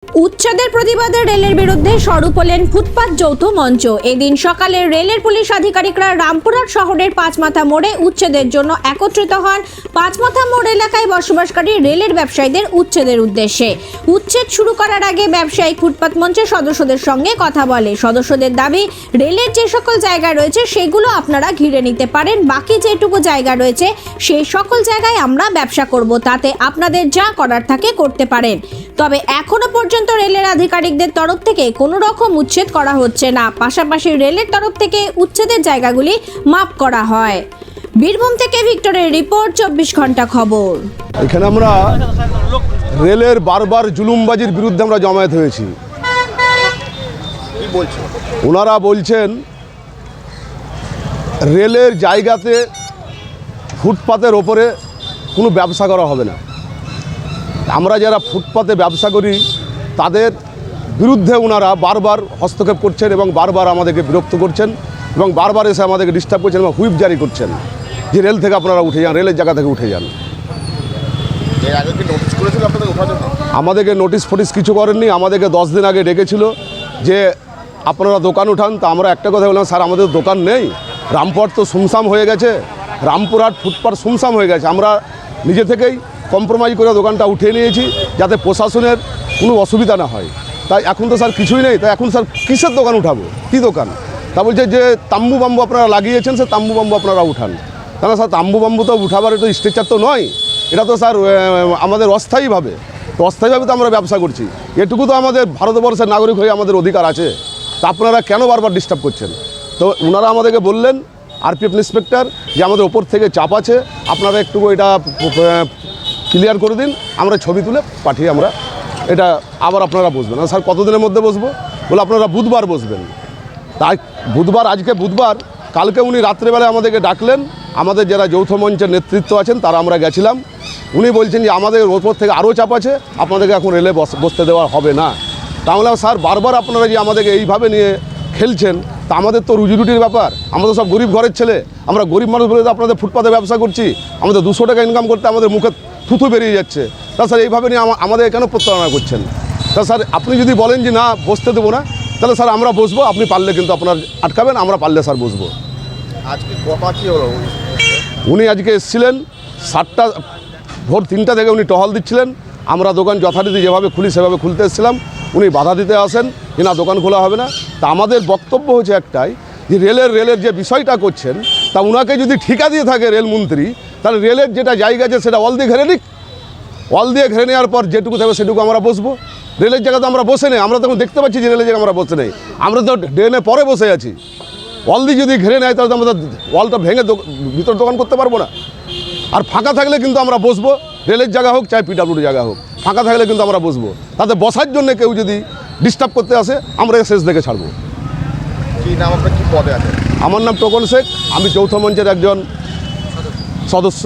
উচ্ছেদের প্রতিবাদে রেলের বিরুদ্ধে স্বরূপ হলেন ফুটপাত যৌথ মঞ্চ। এদিন সকালে রেলের পুলিশ আধিকারিকরা রামপুরহাট শহরের পাঁচমাথা মোড়ে উচ্ছেদের জন্য একত্রিত হন। পাঁচমাথা মোড় এলাকায় বসবাসকারী রেলের ব্যবসায়ীদের উচ্ছেদের উদ্দেশ্যে। উচ্ছেদ শুরু করার আগে ব্যবসায়িক ফুটপাত মঞ্চের সদস্যদের সঙ্গে কথা বলে। সদস্যদের দাবি, রেলের যে সকল জায়গা রয়েছে সেগুলো আপনারা ঘিরে নিতে পারেন, বাকি যেটুকু জায়গা রয়েছে সেই সকল জায়গায় আমরা ব্যবসা করব, তাতে আপনাদের যা করার থাকে করতে পারেন। তবে এখনো পর্যন্ত রেলের আধিকারিকদের তরফ থেকে কোনো রকম উচ্ছেদ করা হচ্ছে না। পাশাপাশি রেলের তরফ থেকে উচ্ছেদের জায়গাগুলি মাপ করা হয়। বীরভূম থেকে ভিক্টরের রিপোর্ট, 24 ঘন্টা খবর। এখানে আমরা রেলের বারবার জুলুমবাজির বিরুদ্ধে আমরা জমায়েত হয়েছি। ওনারা বলছেন রেলের জায়গাতে ফুটপাতের ওপরে কোনো ব্যবসা করা হবে না। আমরা যারা ফুটপাতে ব্যবসা করি তাদের বিরুদ্ধে ওনারা বারবার হস্তক্ষেপ করছেন এবং বারবার আমাদেরকে বিরক্ত করছেন এবং বারবার এসে আমাদেরকে ডিস্টার্ব করছেন এবং হুইপ জারি করছেন যে রেল থেকে আপনারা উঠে যান, রেলের জায়গা থেকে উঠে যান। আমাদেরকে নোটিশ ফোটিস কিছু করেননি। আমাদেরকে 10 দিন আগে ডেকেছিল যে আপনারা দোকান উঠান। তা আমরা একটা কথা বললাম, স্যার আমাদের দোকান নেই, রামপুরহাট তো সুমসাম হয়ে গেছে, রামপুরহাট ফুটপাত সুমসাম হয়ে গেছে। আমরা নিজে থেকেই কম্প্রোমাইজ করে দোকানটা উঠিয়ে নিয়েছি যাতে প্রশাসনের কোনো অসুবিধা না হয়। তাই এখন তো স্যার কিছুই নেই, তাই এখন স্যার কিসের দোকান উঠাবো, কী দোকান? তা বলছে যে তাম্বু বাম্বু আপনারা লাগিয়েছেন, সে তাম্বু বাম্বু আপনারা উঠান। কেন স্যার তাম্বু বাম্বু তো উঠাবার তো স্ট্রাকচার তো নয়, এটা তো স্যার আমাদের অস্থায়ীভাবে তো আমরা ব্যবসা করছি। এটুকু তো আমাদের ভারতবর্ষের নাগরিক হয়ে আমাদের অধিকার আছে। তা আপনারা কেন বারবার ডিস্টার্ব করছেন? তো ওনারা আমাদেরকে বললেন, আরপিএফ ইন্সপেক্টর, যে আমাদের ওপর থেকে চাপ আছে, আপনারা একটু এটা ক্লিয়ার করে দিন, আমরা ছবি তুলে পাঠিয়ে আমরা এটা আবার আপনারা বসবেন। স্যার কতদিনের মধ্যে বসবো? বলে আপনারা বুধবার বসবেন। তাই বুধবার, আজকে বুধবার, কালকে উনি রাত্রেবেলায় আমাদেরকে ডাকলেন। আমাদের যারা যৌথ মঞ্চের নেতৃত্ব আছেন তারা আমরা গেছিলাম। উনি বলছেন যে আমাদের ওপর থেকে আরও চাপ আছে, আপনাদেরকে এখন রেলে বসতে দেওয়া হবে না। তাহলে স্যার বারবার আপনারা যে আমাদেরকে এইভাবে নিয়ে খেলছেন, তা আমাদের তো রুজি রুটির ব্যাপার। আমরা তো সব গরিব ঘরের ছেলে, আমরা গরিব মানুষ বলে তো আপনাদের ফুটপাতে ব্যবসা করছি। আমাদের 200 টাকা ইনকাম করতে আমাদের মুখে থুথু বেরিয়ে যাচ্ছে। তা স্যার এইভাবে নিয়ে আমাদের কেন প্রতারণা করছেন? তা স্যার আপনি যদি বলেন যে না বসতে দেবো না, তাহলে স্যার আমরা বসবো, আপনি পারলে কিন্তু আপনার আটকাবেন, আমরা পারলে স্যার বসবো। আজকে কথা কী হলো? উনি আজকে এসেছিলেন ভোর 3টা থেকে উনি টহল দিচ্ছিলেন। আমরা দোকান যথারীতি যেভাবে খুলি সেভাবে খুলতে এসেছিলাম। উনি বাধা দিতে আসেন যে না দোকান খোলা হবে না। তা আমাদের বক্তব্য হচ্ছে একটাই, যে রেলের যে বিষয়টা করছেন, তা উনাকে যদি ঠিকা দিয়ে থাকে রেলমন্ত্রী, তাহলে রেলের যেটা জায়গা আছে সেটা ওয়াল দিয়ে ঘেরে নিক। ওয়াল দিয়ে ঘেরে নেওয়ার পর যেটুকু থাকবে সেটুকু আমরা বসবো। রেলের জায়গাতে আমরা বসে নেই, আমরা তখন দেখতে পাচ্ছি যে রেলের জায়গায় আমরা বসে নেই, আমরা তো ড্রেনে পরে বসে আছি। ওয়াল দিয়ে যদি ঘেরে নেয় তাহলে তো আমরা ওয়ালটা ভেঙে ভিতর দোকান করতে পারবো না। আর ফাঁকা থাকলে কিন্তু আমরা বসবো, রেলের জায়গা হোক চাই পিডাব্লিউডি জায়গা হোক, ফাঁকা থাকলে কিন্তু আমরা বসবো। তাতে বসার জন্য কেউ যদি ডিস্টার্ব করতে আসে, আমরা শেষ দেখে ছাড়বো। কী নাম আপনার, কী পদে আছে? আমার নাম টোকন শেখ, আমি যৌথ মঞ্চের একজন সদস্য।